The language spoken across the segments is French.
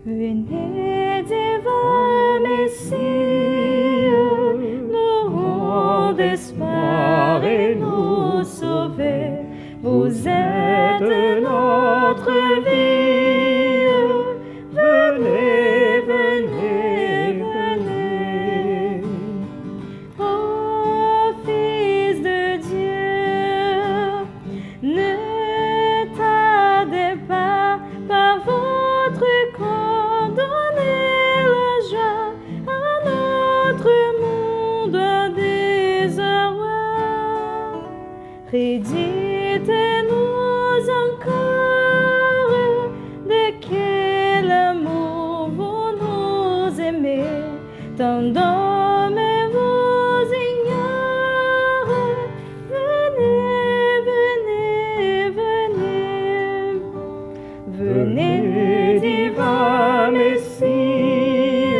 Venez, divin Messie, nous rendre espoir et nous sauver. Vous êtes notre vie. Venez, venez, venez. Ô Fils de Dieu, ne tardez pas par votre corps, donnez la joie à notre monde en désarroi. Dites-nous encore de quel amour vous nous aimez, tant d'hommes vous ignorent. Venez, venez, venez, venez, divin Messie,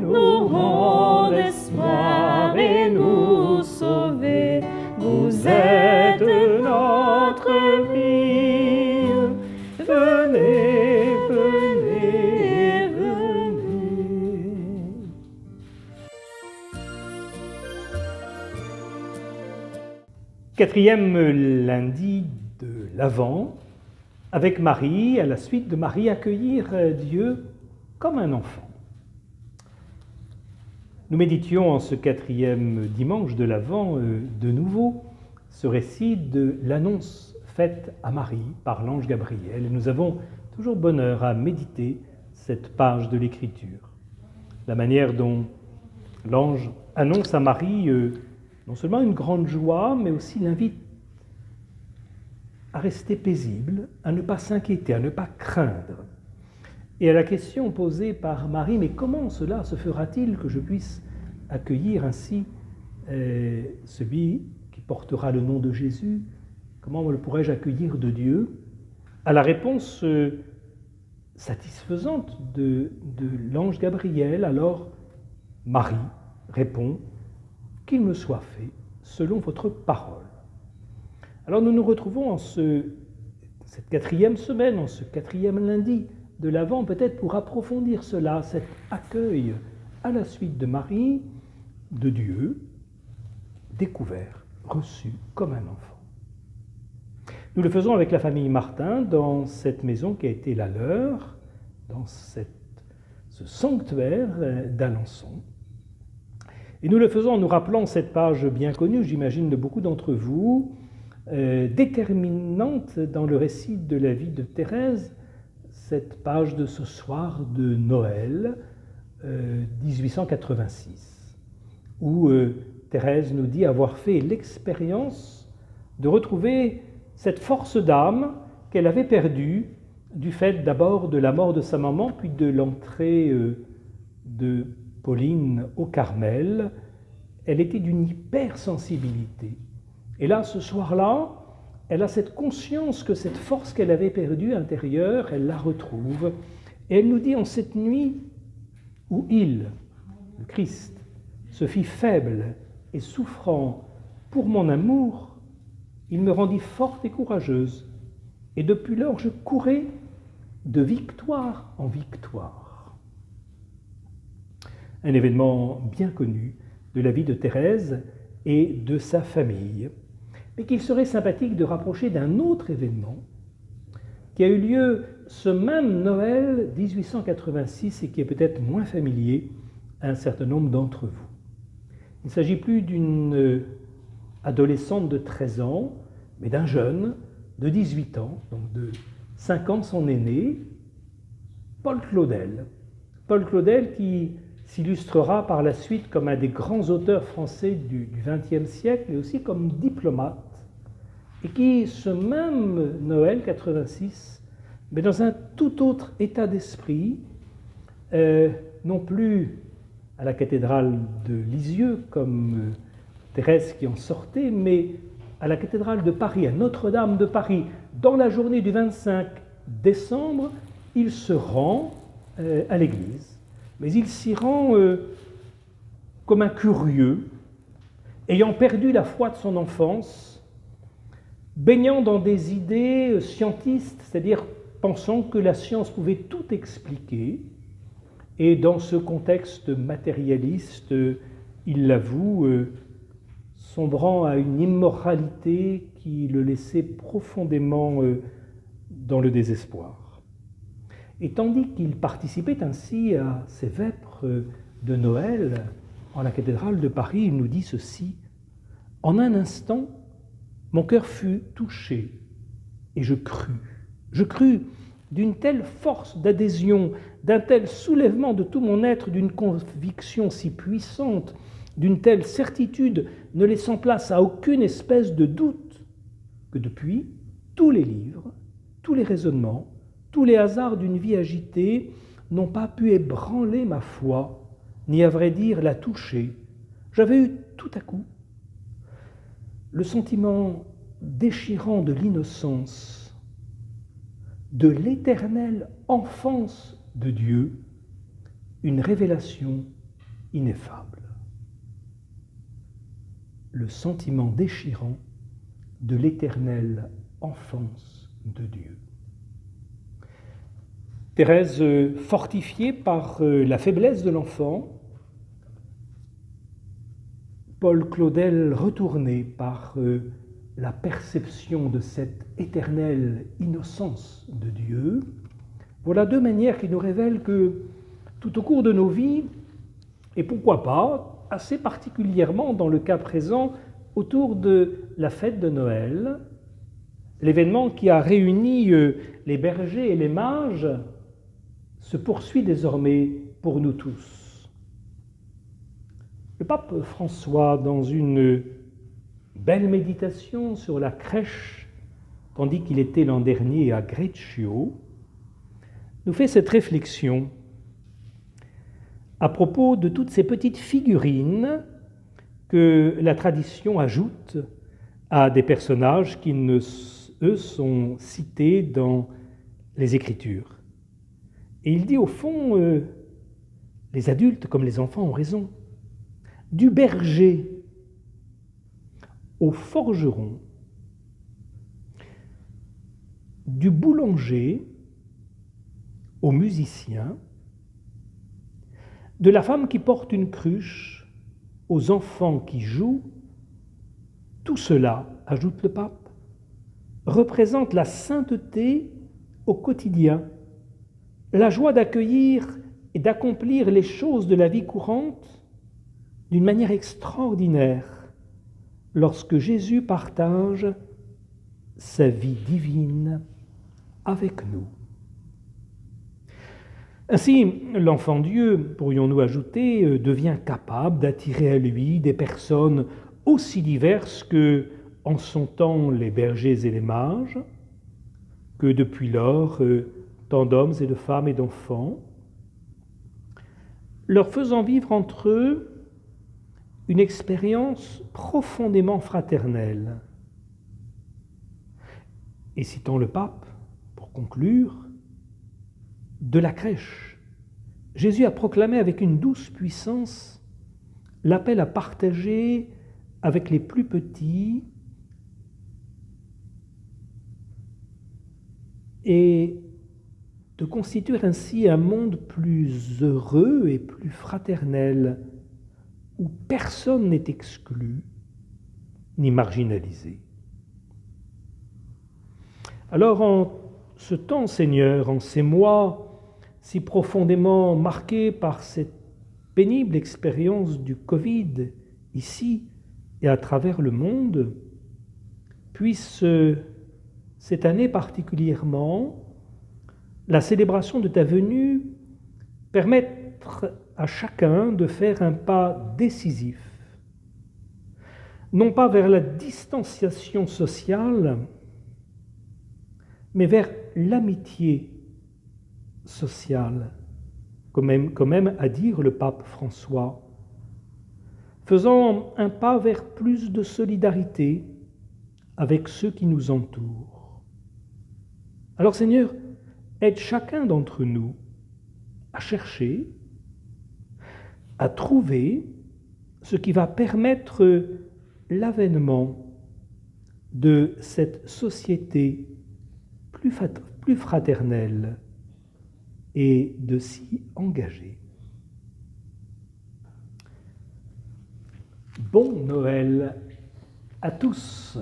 nous rendre espoir et nous sauver. Vous êtes notre vie. Venez, venez, venez. Quatrième lundi de l'Avent, avec Marie, à la suite de Marie, accueillir Dieu comme un enfant. Nous méditions en ce quatrième dimanche de l'Avent de nouveau ce récit de l'annonce faite à Marie par l'ange Gabriel. Et nous avons toujours bonheur à méditer cette page de l'Écriture. La manière dont l'ange annonce à Marie non seulement une grande joie, mais aussi l'invite à rester paisible, à ne pas s'inquiéter, à ne pas craindre. Et à la question posée par Marie, mais comment cela se fera-t-il que je puisse accueillir ainsi celui qui portera le nom de Jésus? Comment le pourrais-je accueillir de Dieu? À la réponse satisfaisante de l'ange Gabriel, alors Marie répond « Qu'il me soit fait selon votre parole ». Alors nous nous retrouvons en cette quatrième semaine, en ce quatrième lundi de l'Avent, peut-être pour approfondir cela, cet accueil à la suite de Marie, de Dieu, découvert, reçu comme un enfant. Nous le faisons avec la famille Martin dans cette maison qui a été la leur, dans ce sanctuaire d'Alençon. Et nous le faisons en nous rappelant cette page bien connue, j'imagine, de beaucoup d'entre vous, déterminante dans le récit de la vie de Thérèse, cette page de ce soir de Noël 1886, où Thérèse nous dit avoir fait l'expérience de retrouver cette force d'âme qu'elle avait perdue du fait d'abord de la mort de sa maman, puis de l'entrée de Pauline au Carmel. Elle était d'une hypersensibilité. Et là, ce soir-là, elle a cette conscience que cette force qu'elle avait perdue intérieure, elle la retrouve. Et elle nous dit en cette nuit où il, le Christ, se fit faible et souffrant pour mon amour, il me rendit forte et courageuse. Et depuis lors, je courais de victoire en victoire. Un événement bien connu de la vie de Thérèse et de sa famille, mais qu'il serait sympathique de rapprocher d'un autre événement qui a eu lieu ce même Noël 1886 et qui est peut-être moins familier à un certain nombre d'entre vous. Il ne s'agit plus d'une adolescente de 13 ans, mais d'un jeune de 18 ans, donc de 5 ans son aîné, Paul Claudel. Paul Claudel qui s'illustrera par la suite comme un des grands auteurs français du XXe siècle, mais aussi comme diplomate, et qui, ce même Noël 86, mais dans un tout autre état d'esprit, non plus à la cathédrale de Lisieux, comme Thérèse qui en sortait, mais à la cathédrale de Paris, à Notre-Dame de Paris, dans la journée du 25 décembre, il se rend à l'église. Mais il s'y rend comme un curieux, ayant perdu la foi de son enfance, baignant dans des idées scientistes, c'est-à-dire pensant que la science pouvait tout expliquer, et dans ce contexte matérialiste, il l'avoue, sombrant à une immoralité qui le laissait profondément dans le désespoir. Et tandis qu'il participait ainsi à ces vêpres de Noël en la cathédrale de Paris, il nous dit ceci: « En un instant, mon cœur fut touché et je crus d'une telle force d'adhésion, d'un tel soulèvement de tout mon être, d'une conviction si puissante, d'une telle certitude ne laissant place à aucune espèce de doute, que depuis, tous les livres, tous les raisonnements, tous les hasards d'une vie agitée n'ont pas pu ébranler ma foi, ni à vrai dire la toucher. J'avais eu tout à coup le sentiment déchirant de l'innocence, de l'éternelle enfance de Dieu, une révélation ineffable. Le sentiment déchirant de l'éternelle enfance de Dieu. Thérèse, fortifiée par la faiblesse de l'enfant, Paul Claudel, retourné par la perception de cette éternelle innocence de Dieu, voilà deux manières qui nous révèlent que tout au cours de nos vies, et pourquoi pas, assez particulièrement dans le cas présent, autour de la fête de Noël, l'événement qui a réuni les bergers et les mages se poursuit désormais pour nous tous. Le pape François, dans une belle méditation sur la crèche, tandis qu'il était l'an dernier à Greccio, nous fait cette réflexion à propos de toutes ces petites figurines que la tradition ajoute à des personnages qui, eux, sont cités dans les Écritures. Et il dit au fond, les adultes comme les enfants ont raison, du berger au forgeron, du boulanger au musicien, de la femme qui porte une cruche aux enfants qui jouent, tout cela, ajoute le pape, représente la sainteté au quotidien, la joie d'accueillir et d'accomplir les choses de la vie courante d'une manière extraordinaire lorsque Jésus partage sa vie divine avec nous. Ainsi, l'enfant Dieu, pourrions-nous ajouter, devient capable d'attirer à lui des personnes aussi diverses que, en son temps, les bergers et les mages, que depuis lors, tant d'hommes et de femmes et d'enfants, leur faisant vivre entre eux une expérience profondément fraternelle. Et citant le pape, pour conclure, de la crèche, Jésus a proclamé avec une douce puissance l'appel à partager avec les plus petits et de constituer ainsi un monde plus heureux et plus fraternel, où personne n'est exclu ni marginalisé. Alors en ce temps, Seigneur, en ces mois si profondément marqués par cette pénible expérience du Covid ici et à travers le monde, puisse cette année particulièrement la célébration de ta venue permettre à chacun de faire un pas décisif, non pas vers la distanciation sociale, mais vers l'amitié sociale, comme aime à dire le pape François, faisant un pas vers plus de solidarité avec ceux qui nous entourent. Alors Seigneur, aide chacun d'entre nous à chercher, à trouver ce qui va permettre l'avènement de cette société plus plus fraternelle et de s'y engager. Bon Noël à tous.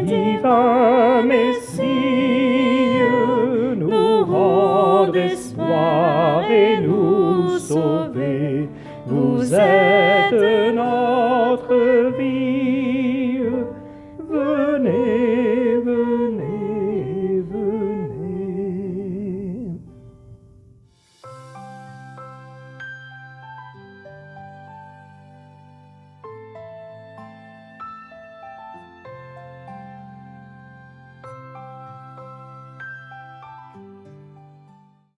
Divin Messie, nous rendre espoir et nous sauver. Vous êtes notre